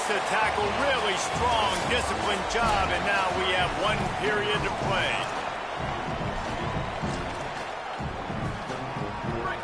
Makes the tackle. Really strong, disciplined job, and now we have 1 period to play.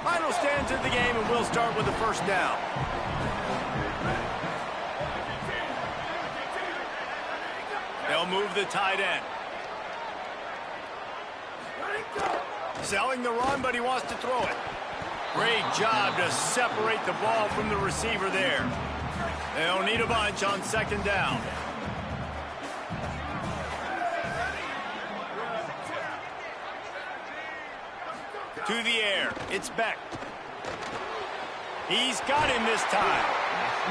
Final stands of the game, and we'll start with the first down. They'll move the tight end. Selling the run, but he wants to throw it. Great job to separate the ball from the receiver there. They'll need a bunch on second down. To the air. It's Beck. He's got him this time.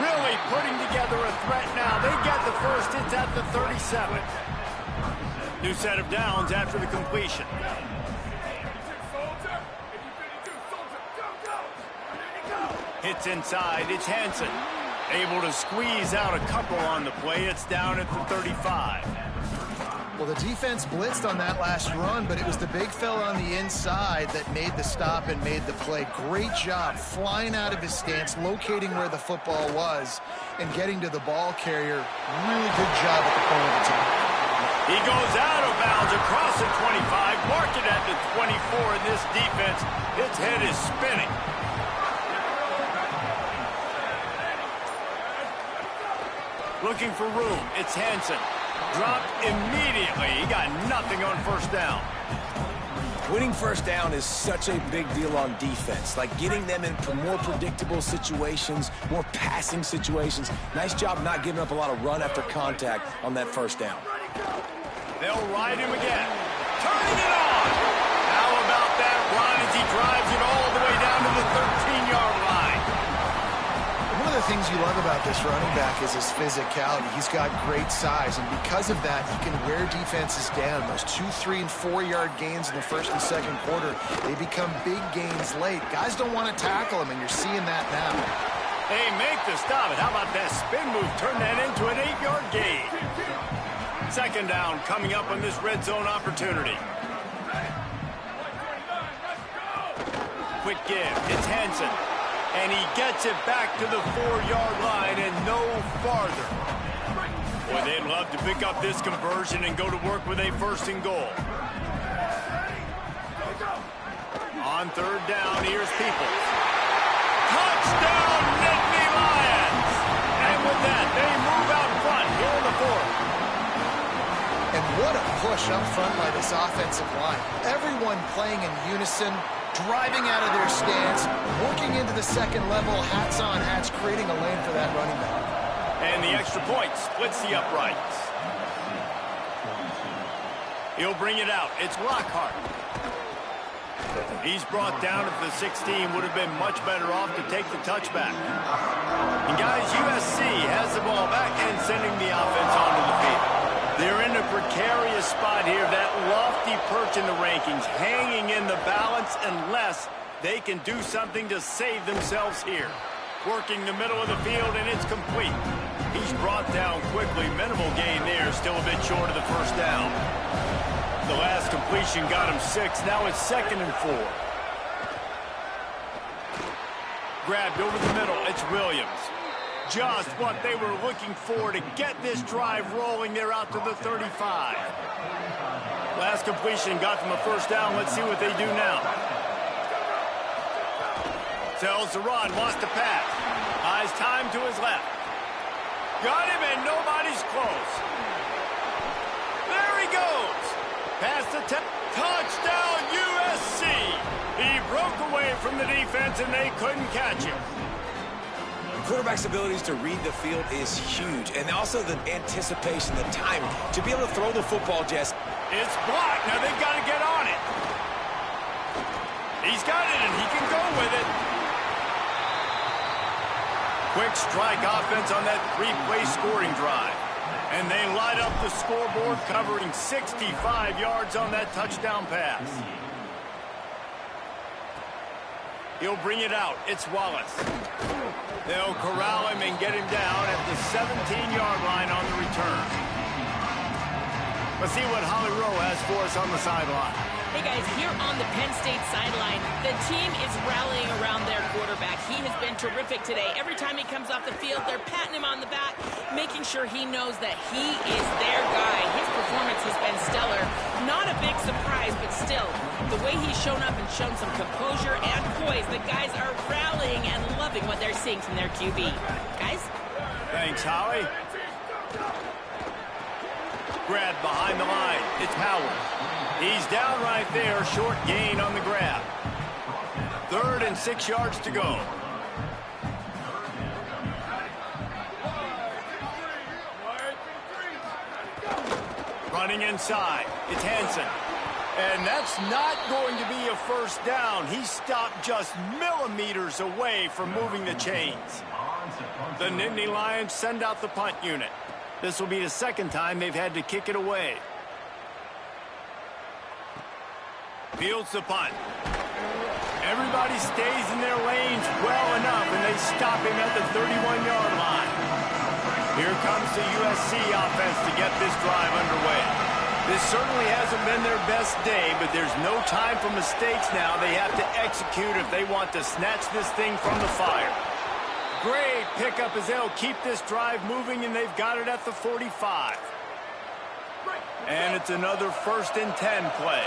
Really putting together a threat now. They get the first. It's at the 37. New set of downs after the completion. Hits inside. It's Hansen. Able to squeeze out a couple on the play. It's down at the 35. Well, the defense blitzed on that last run, but it was the big fella on the inside that made the stop and made the play. Great job flying out of his stance, locating where the football was, and getting to the ball carrier. Really good job at the point of attack. He goes out of bounds across the 25, marked it at the 24, and this defense, its head is spinning. Looking for room. It's Hansen. Dropped immediately. He got nothing on first down. Winning first down is such a big deal on defense. Like getting them into more predictable situations, more passing situations. Nice job not giving up a lot of run after contact on that first down. They'll ride him again. Turning it on. How about that run as he drives it all the way down to the 13-yard line? One of the things you love about this running back is his physicality. He's got great size, and because of that, he can wear defenses down. Those 2-, 3-, and 4-yard gains in the first and second quarter, they become big gains late. Guys don't want to tackle him, and you're seeing that now. They make the stop. And how about that spin move? Turn that into an 8-yard gain. Second down coming up on this red zone opportunity. Quick give. It's Hansen. And he gets it back to the 4-yard line and no farther. Boy, they'd love to pick up this conversion and go to work with a first and goal. On third down, here's Peoples. Touchdown, Nattyyy Lions! And with that, they move out front here in the fourth. And what a push up front by this offensive line. Everyone playing in unison, driving out of their stance, working into the second level, hats on hats, creating a lane for that running back. And the extra point splits the uprights. He'll bring it out. It's Lockhart. He's brought down at the 16. Would have been much better off to take the touchback. And guys, USC has the ball back and sending the offense onto the field. They're in a precarious spot here, that lofty perch in the rankings, hanging in the balance unless they can do something to save themselves here. Working the middle of the field, and it's complete. He's brought down quickly. Minimal gain there, still a bit short of the first down. The last completion got him 6. Now it's 2nd and 4. Grabbed over the middle. It's Williams. Just what they were looking for to get this drive rolling. They're out to the 35. Last completion got them a first down. Let's see what they do now. Tells the run, wants to pass. Buys time to his left. Got him, and nobody's close. There he goes. Past the touchdown, USC. He broke away from the defense, and they couldn't catch him. Quarterback's abilities to read the field is huge, and also the anticipation, the timing, to be able to throw the football, Jess. It's blocked. Now they've got to get on it. He's got it, and he can go with it. Quick strike offense on that 3-play scoring drive. And they light up the scoreboard, covering 65 yards on that touchdown pass. He'll bring it out. It's Wallace. They'll corral him and get him down at the 17-yard line on the return. Let's see what Holly Rowe has for us on the sideline. Hey guys, here on the Penn State sideline, the team is rallying around their quarterback. He has been terrific today. Every time he comes off the field, they're patting him on the back. making sure he knows that he is their guy. His performance has been stellar. Not a big surprise, but still, the way he's shown up and shown some composure and poise, the guys are rallying and loving what they're seeing from their QB. Guys? Thanks, Howie. Grab behind the line. It's Howard. He's down right there, short gain on the grab. 3rd and 6 yards to go. Running inside. It's Hansen. And that's not going to be a first down. He stopped just millimeters away from moving the chains. The Nittany Lions send out the punt unit. This will be the 2nd time they've had to kick it away. Fields the punt. Everybody stays in their lanes well enough, and they stop him at the 31-yard line. Here comes the USC offense to get this drive underway. This certainly hasn't been their best day, but there's no time for mistakes now. They have to execute if they want to snatch this thing from the fire. Great pickup as they'll keep this drive moving, and they've got it at the 45. And it's another 1st and 10 play.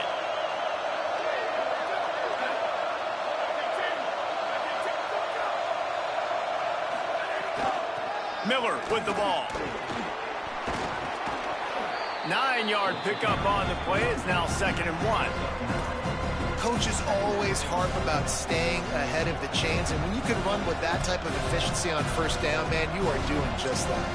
Miller with the ball. 9-yard pickup on the play. It's now 2nd and 1. Coaches always harp about staying ahead of the chains, and when you can run with that type of efficiency on 1st down, man, you are doing just that.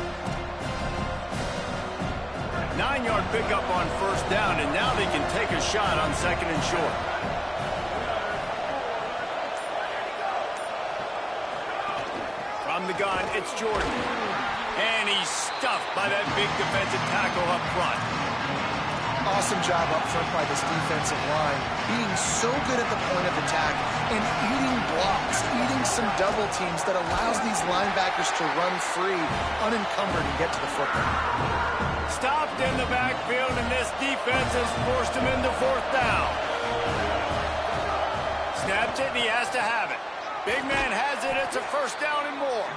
9-yard pickup on 1st down, and now they can take a shot on 2nd and short. From the gun, it's Jordan. And he's stuffed by that big defensive tackle up front. Awesome job up front by this defensive line, being so good at the point of attack and eating blocks, eating some double teams that allows these linebackers to run free, unencumbered, and get to the football. Stopped in the backfield, and this defense has forced him into 4th down. Snaps it, and he has to have it. Big man has it. It's a 1st down and more.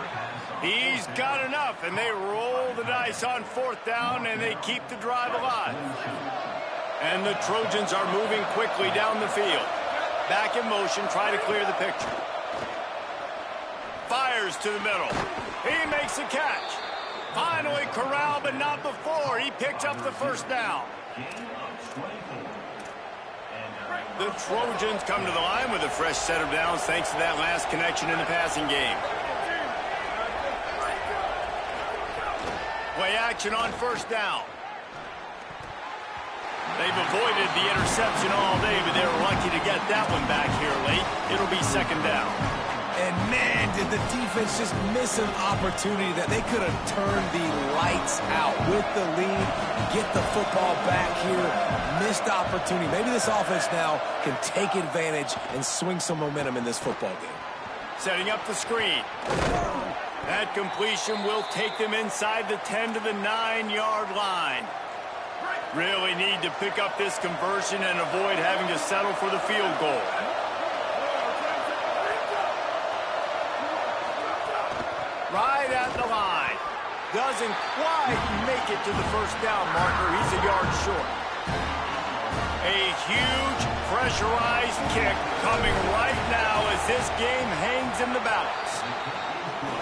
He's got enough, and they roll the dice on 4th down, and they keep the drive alive. And the Trojans are moving quickly down the field. Back in motion, try to clear the picture. Fires to the middle. He makes a catch. Finally corralled, but not before. He picked up the 1st down. The Trojans come to the line with a fresh set of downs thanks to that last connection in the passing game. Play action on 1st down. They've avoided the interception all day, but they were lucky to get that one back here late. It'll be 2nd down. And man, did the defense just miss an opportunity that they could have turned the lights out with the lead, get the football back here. Missed opportunity. Maybe this offense now can take advantage and swing some momentum in this football game. Setting up the screen. That completion will take them inside the 10 to the 9-yard line. Really need to pick up this conversion and avoid having to settle for the field goal. Right at the line. Doesn't quite make it to the 1st down marker. He's a yard short. A huge pressurized kick coming right now as this game hangs in the balance.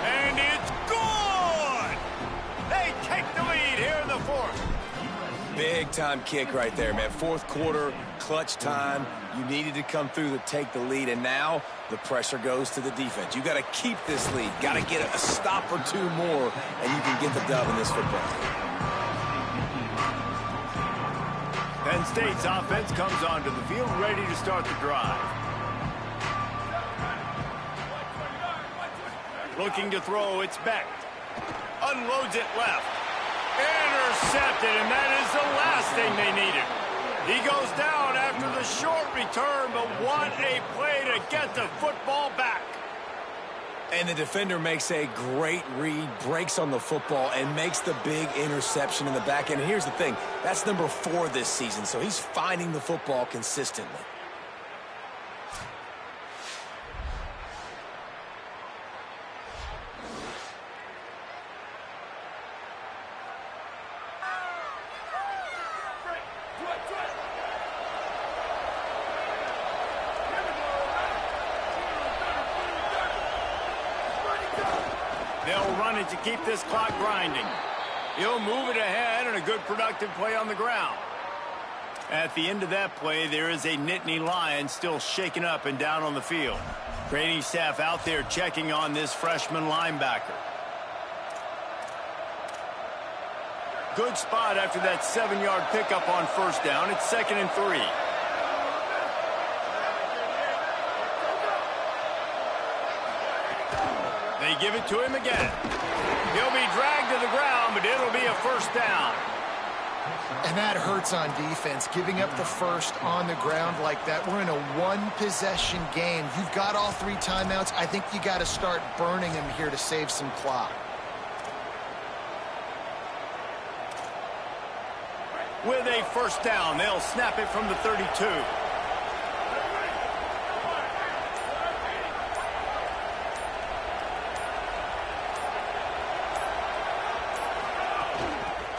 And it's good! They take the lead here in the 4th. Big-time kick right there, man. 4th quarter, clutch time. You needed to come through to take the lead, and now the pressure goes to the defense. You got to keep this lead. Got to get a stop or 2 more, and you can get the dub in this football game. Penn State's offense comes onto the field ready to start the drive. Looking to throw, it's Beck. Unloads it left. Intercepted, and that is the last thing they needed. He goes down after the short return, but what a play to get the football back. And the defender makes a great read, breaks on the football, and makes the big interception in the back end. And here's the thing, that's number 4 this season, so he's finding the football consistently. They'll run it to keep this clock grinding. He'll move it ahead, and a good productive play on the ground. At the end of that play, there is a Nittany Lion still shaken up and down on the field. Training staff out there checking on this freshman linebacker. Good spot after that 7-yard pickup on first down. It's 2nd and 3. They give it to him again. He'll be dragged to the ground, but it'll be a first down. And that hurts on defense, giving up the first on the ground like that. We're in a one-possession game. You've got all 3 timeouts. I think you got to start burning them here to save some clock. With a first down, they'll snap it from the 32.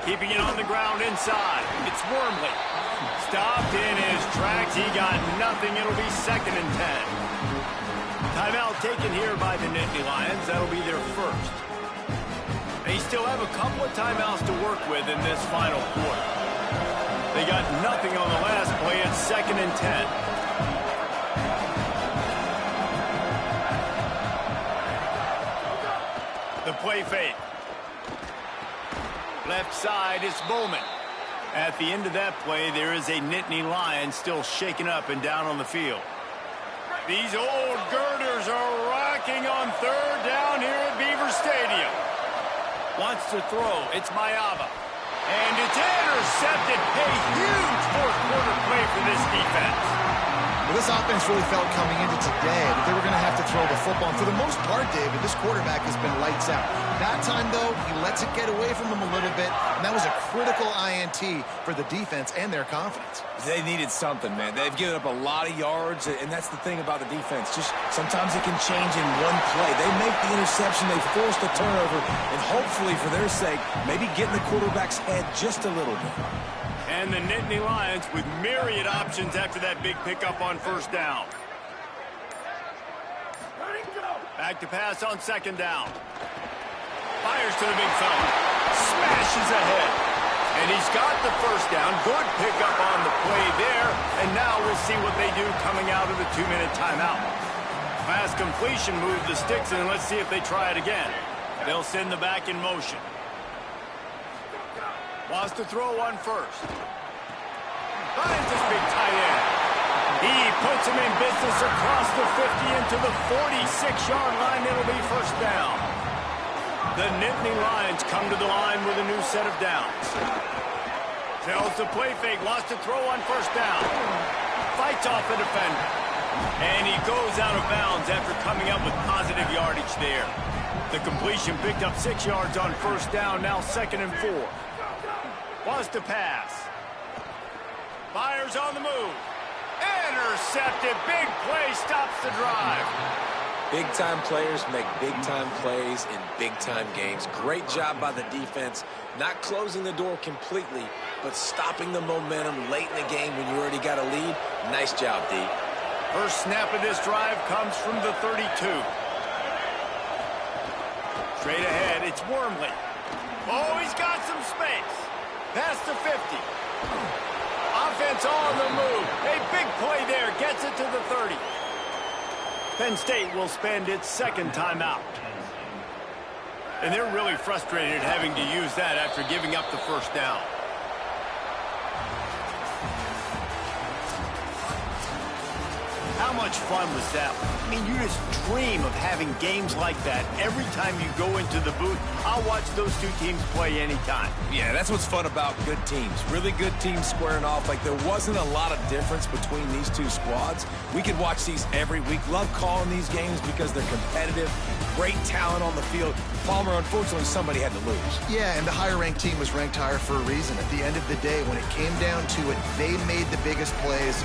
Keeping it on the ground inside. It's Wormley. Stopped in his tracks. He got nothing. It'll be 2nd and 10. Timeout taken here by the Nittany Lions. That'll be their first. They still have a couple of timeouts to work with in this final quarter. They got nothing on the last play. It's 2nd and 10. The play fake. Left side, it's Bowman. At the end of that play, there is a Nittany Lion still shaken up and down on the field. These old girders are rocking on 3rd down here at Beaver Stadium. Wants to throw. It's Mayaba. And it's intercepted. A huge fourth-quarter play for this defense. Well, this offense really felt coming into today that they were going to have to throw the football. And for the most part, David, this quarterback has been lights out. That time, though, he lets it get away from him a little bit, and that was a critical INT for the defense and their confidence. They needed something, man. They've given up a lot of yards, and that's the thing about the defense. Just sometimes it can change in one play. They make the interception, they force the turnover, and hopefully, for their sake, maybe get in the quarterback's head just a little bit. And the Nittany Lions with myriad options after that big pickup on first down. Back to pass on 2nd down. Fires to the big fella. Smashes ahead. And he's got the first down. Good pickup on the play there. And now we'll see what they do coming out of the 2-minute timeout. Pass completion moved the sticks, and let's see if they try it again. They'll send the back in motion. Wants to throw one first. Finds this big tight end. He puts him in business across the 50 into the 46-yard line. It'll be first down. The Nittany Lions come to the line with a new set of downs. Tells the play fake. Wants to throw on first down. Fights off the defender. And he goes out of bounds after coming up with positive yardage there. The completion picked up 6 yards on first down. Now 2nd and 4. Wants to pass. Fires on the move. Intercepted. Big play stops the drive. Big-time players make big-time plays in big-time games. Great job by the defense, not closing the door completely, but stopping the momentum late in the game when you already got a lead. Nice job, D. First snap of this drive comes from the 32. Straight ahead, it's Wormley. Oh, he's got some space. Past the 50. Offense on the move. A big play there. Gets it to the 30. Penn State will spend its 2nd timeout. And they're really frustrated having to use that after giving up the first down. How much fun was that? I mean, you just dream of having games like that every time you go into the booth. I'll watch those two teams play anytime. Yeah, that's what's fun about good teams. Really good teams squaring off. Like, there wasn't a lot of difference between these two squads. We could watch these every week. Love calling these games because they're competitive. Great talent on the field. Palmer, unfortunately, somebody had to lose. Yeah, and the higher-ranked team was ranked higher for a reason. At the end of the day, when it came down to it, they made the biggest plays.